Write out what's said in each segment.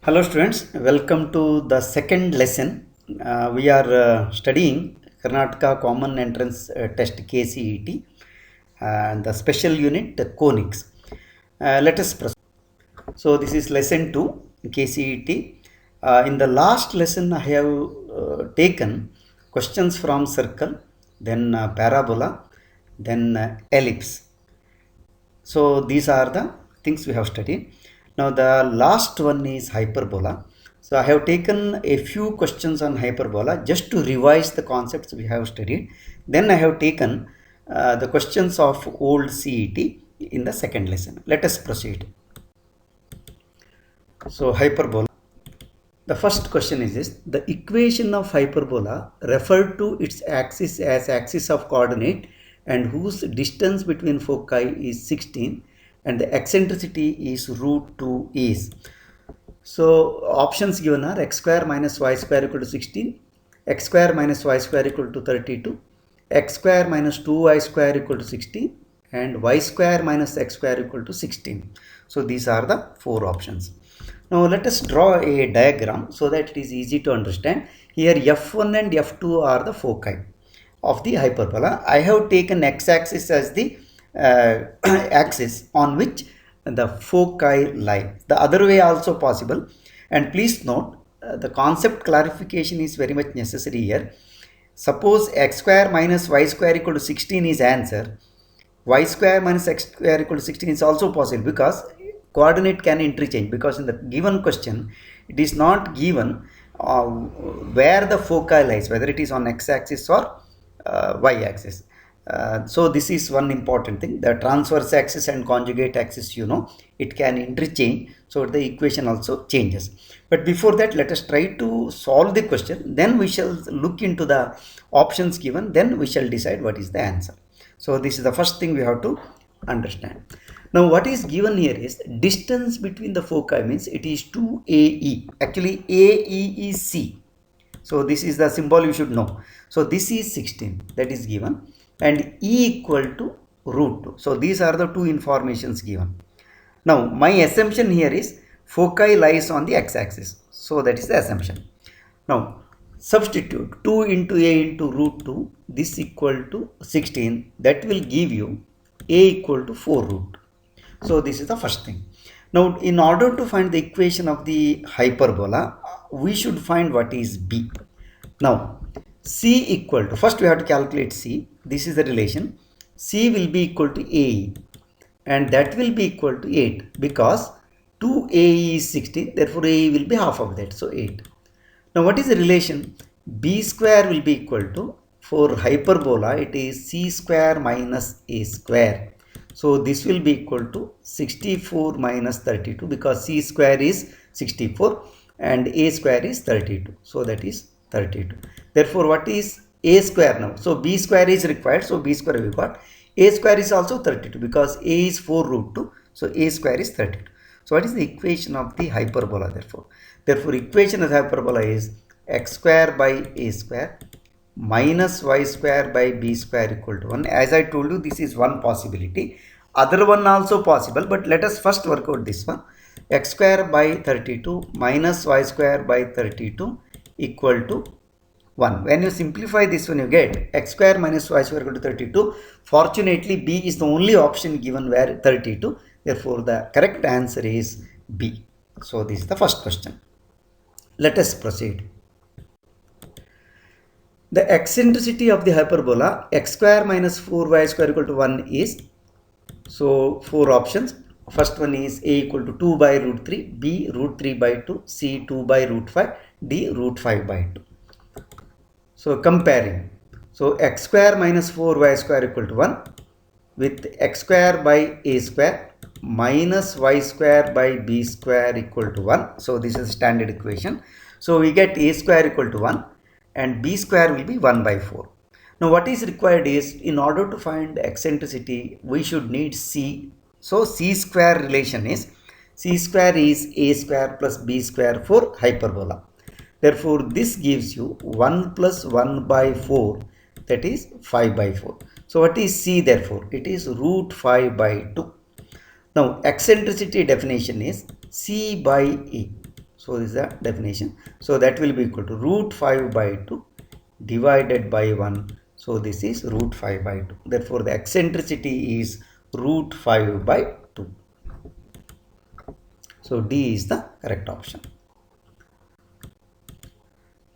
Hello students, welcome to the second lesson. We are studying Karnataka Common Entrance Test KCET and the special unit the conics. Let us proceed. So this is lesson 2 KCET. In the last lesson I have taken questions from circle, then parabola, then ellipse. So these are the things we have studied. Now the last one is hyperbola. So I have taken a few questions on hyperbola just to revise the concepts we have studied. Then I have taken the questions of old CET in the second lesson. Let us proceed. So hyperbola. The first question is this: the equation of hyperbola referred to its axis as axis of coordinate and whose distance between foci is 16 and the eccentricity is root 2 is. So options given are x square minus y square equal to 16, x square minus y square equal to 32, x square minus 2y square equal to 16 and y square minus x square equal to 16. So these are the four options. Now let us draw a diagram so that it is easy to understand. Here f1 and f2 are the foci of the hyperbola. I have taken x-axis as the axis on which the foci lie. The other way also possible. And please note, the concept clarification is very much necessary here. Suppose x square minus y square equal to 16 is answer. Y square minus x square equal to 16 is also possible because coordinate can interchange, because in the given question it is not given where the foci lies, whether it is on x-axis or y-axis. So this is one important thing. The transverse axis and conjugate axis, it can interchange, so the equation also changes. But before that, let us try to solve the question, then we shall look into the options given, then we shall decide what is the answer. So this is the first thing we have to understand. Now what is given here is distance between the foci, means it is 2AE. Actually AE is C. So this is the symbol you should know. So this is 16, that is given, and E equal to root 2. So these are the two informations given. Now my assumption here is foci lies on the x-axis. So that is the assumption. Now substitute 2 into A into root 2, this equal to 16, that will give you A equal to 4 root. So this is the first thing. Now in order to find the equation of the hyperbola, we should find what is B. Now C equal to, first we have to calculate C. This is the relation. C will be equal to AE and that will be equal to 8 because 2AE is 16, therefore AE will be half of that, so 8. Now what is the relation? B square will be equal to, for hyperbola it is C square minus A square. So this will be equal to 64 minus 32 because C square is 64 and A square is 32. So that is 32. Therefore what is A square now? So B square is required. So B square we got. A square is also 32 because A is 4 root 2. So A square is 32. So what is the equation of the hyperbola therefore? Therefore equation of the hyperbola is x square by A square minus y square by b square equal to 1. As I told you, this is one possibility. Other one also possible, but let us first work out this one. X square by 32 minus y square by 32 equal to 1. When you simplify this one, you get x square minus y square equal to 32. Fortunately, B is the only option given where 32. Therefore, the correct answer is B. So, this is the first question. Let us proceed. The eccentricity of the hyperbola x square minus 4y square equal to 1 is, so four options. First one is A equal to 2 by root 3, B root 3 by 2, C 2 by root 5, D root 5 by 2. So comparing, so x square minus 4y square equal to 1 with x square by A square minus y square by b square equal to 1. So this is standard equation. So we get A square equal to 1 and b square will be 1 by 4. Now what is required is, in order to find eccentricity, we should need C. So C square relation is, C square is A square plus b square for hyperbola. Therefore this gives you 1 plus 1 by 4, that is 5 by 4. So what is C therefore? It is root 5 by 2. Now eccentricity definition is C by A. So this is the definition. So that will be equal to root 5 by 2 divided by 1. So this is root 5 by 2. Therefore the eccentricity is root 5 by 2. So D is the correct option.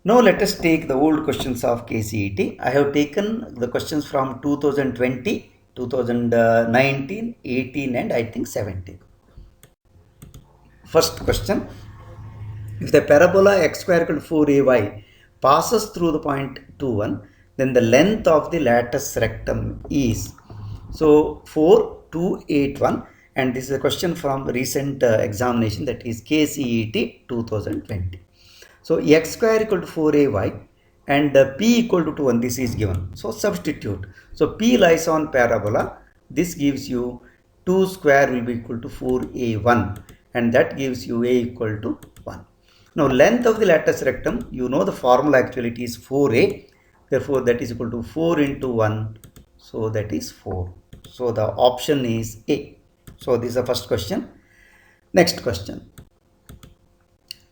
Now let us take the old questions of KCET. I have taken the questions from 2020, 2019, 18 and I think 17. First question. If the parabola x square equal to 4ay passes through the point 2, 1, then the length of the latus rectum is, so 4, 2, 8, 1, and this is a question from recent examination, that is KCET 2020. So x square equal to 4ay and p equal to 2, 1, this is given. So substitute. So p lies on parabola. This gives you 2 square will be equal to 4a1 and that gives you a equal to 1. Now length of the latus rectum, you know the formula actually it is 4a. Therefore that is equal to 4 into 1. So that is 4. So the option is A. So this is the first question. Next question.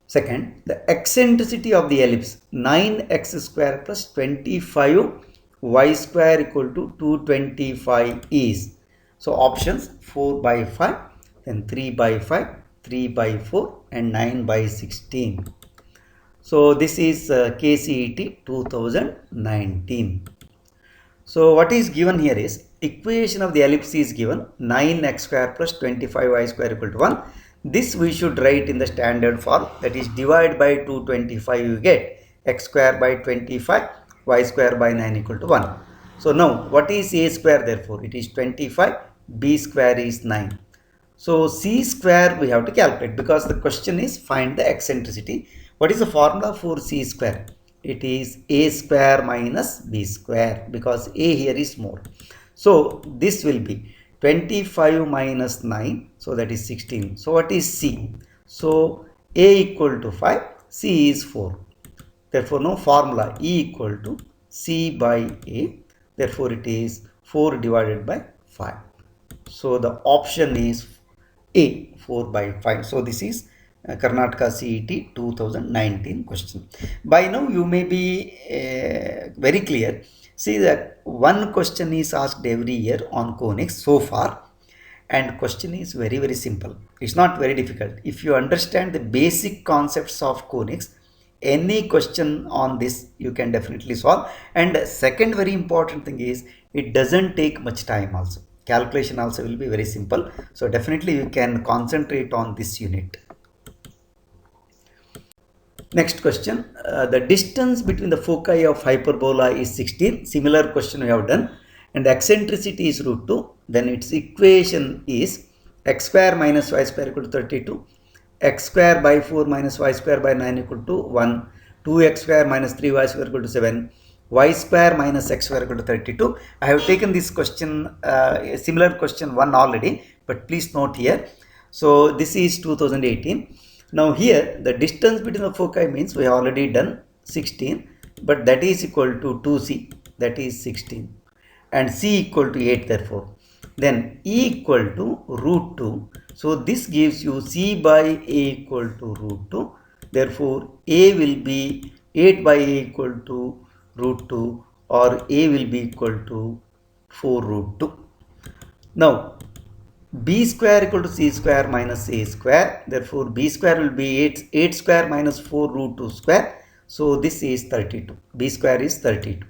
Second, the eccentricity of the ellipse 9x square plus 25 y square equal to 225 is. So options 4 by 5, then 3 by 5, 3 by 4 and 9 by 16. So this is KCET 2019. So what is given here is equation of the ellipse is given 9x square plus 25y square equal to 1. This we should write in the standard form, that is divide by 225 you get x square by 25 y square by 9 equal to 1. So now what is a square, therefore it is 25, b square is 9. So c square we have to calculate because the question is find the eccentricity. What is the formula for c square? It is a square minus b square because a here is more. So this will be 25 minus 9, so that is 16. So what is c? So a equal to 5, c is 4. Therefore no formula, e equal to c by a. Therefore it is 4 divided by 5. So the option is A, 4 by 5. So this is Karnataka CET 2019 question. By now you may be very clear. See that one question is asked every year on conics so far, and question is very simple. It's not very difficult. If you understand the basic concepts of conics, any question on this you can definitely solve. And second very important thing is it doesn't take much time also. Calculation also will be very simple. So definitely you can concentrate on this unit. Next question, the distance between the foci of hyperbola is 16. Similar question we have done, and the eccentricity is root 2. Then its equation is x square minus y square equal to 32, x square by 4 minus y square by 9 equal to 1, 2x square minus 3y square equal to 7, y square minus x square equal to 32. I have taken this question, similar question 1 already, but please note here. So this is 2018. Now here the distance between the foci means we have already done 16, but that is equal to 2c, that is 16, and c equal to 8, therefore. Then e equal to root 2. So this gives you c by a equal to root 2. Therefore a will be 8 by a equal to root 2, or a will be equal to 4 root 2. Now b square equal to c square minus a square. Therefore b square will be 8 square minus 4 root 2 square. So this is 32. B square is 32.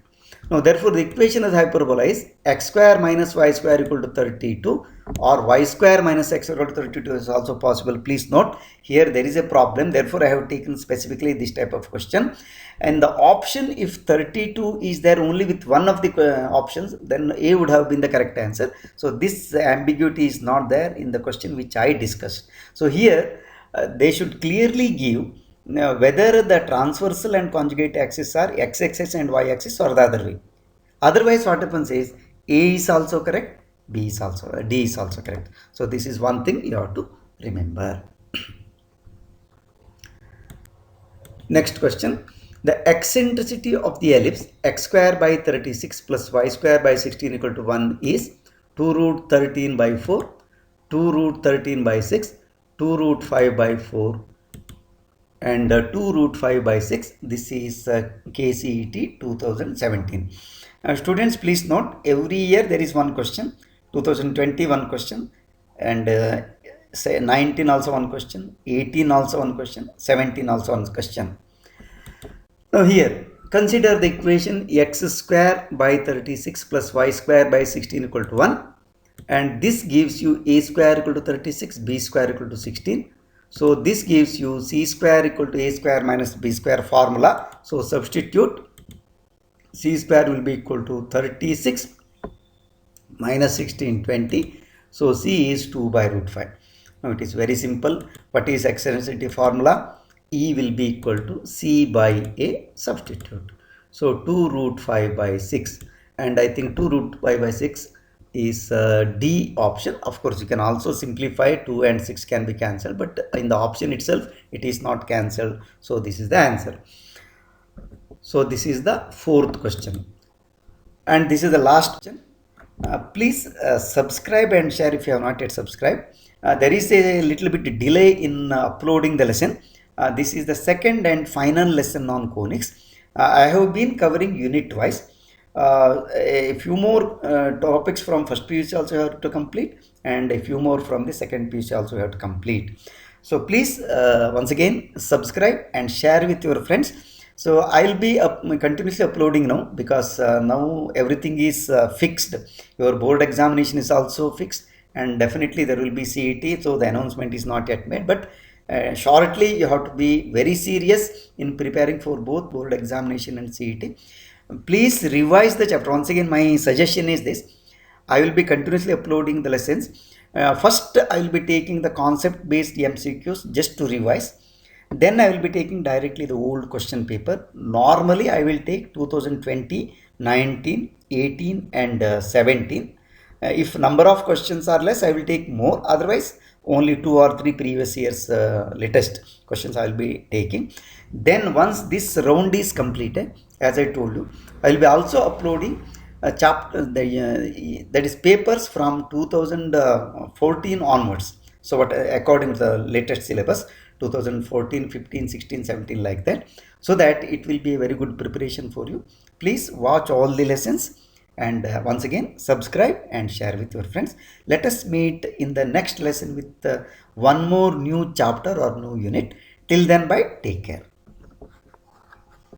Now therefore the equation of hyperbola is x square minus y square equal to 32, or y square minus x equal to 32 is also possible. Please note here there is a problem. Therefore I have taken specifically this type of question. And the option, if 32 is there only with one of the options, then A would have been the correct answer. So this ambiguity is not there in the question which I discussed. So here they should clearly give whether the transversal and conjugate axis are x-axis and y-axis or the other way. Otherwise what happens is A is also correct, B is also, D is also correct. So this is one thing you have to remember. Next question. The eccentricity of the ellipse x square by 36 plus y square by 16 equal to 1 is 2 root 13 by 4, 2 root 13 by 6, 2 root 5 by 4, and 2 root 5 by 6. This is KCET 2017. Students, please note, every year there is one question. 2020 one question, and say 19 also one question, 18 also one question, 17 also one question. Now here, consider the equation x square by 36 plus y square by 16 equal to 1, and this gives you a square equal to 36, b square equal to 16. So this gives you c square equal to a square minus b square formula. So substitute, c square will be equal to 36 minus 16, 20. So c is 2 by root 5. Now it is very simple. What is eccentricity formula? E will be equal to c by a, substitute. So 2 root 5 by 6, and I think 2 root 5 by 6 is D option. Of course, you can also simplify, 2 and 6 can be cancelled, but in the option itself it is not cancelled. So this is the answer. So this is the fourth question, and this is the last question. Please subscribe and share if you have not yet subscribed. There is a little bit delay in uploading the lesson. This is the second and final lesson on conics. I have been covering unit wise. A few more topics from first PUC also have to complete, and a few more from the second PUC also have to complete. So please once again subscribe and share with your friends. So I'll be continuously uploading now, because now everything is fixed. Your board examination is also fixed, and definitely there will be CET. So the announcement is not yet made, but shortly you have to be very serious in preparing for both board examination and CET. Please revise the chapter. Once again, my suggestion is this: I will be continuously uploading the lessons. First, I will be taking the concept based MCQs just to revise. Then I will be taking directly the old question paper. Normally, I will take 2020, 19, 18 and 17. If number of questions are less, I will take more. Otherwise, only 2 or 3 previous years latest questions I will be taking. Then once this round is completed, as I told you, I will be also uploading a chapter, that is papers from 2014 onwards. So what, according to the latest syllabus, 2014, 15, 16, 17, like that, so that it will be a very good preparation for you. Please watch all the lessons, and once again subscribe and share with your friends. Let us meet in the next lesson with one more new chapter or new unit. Till then, bye, take care.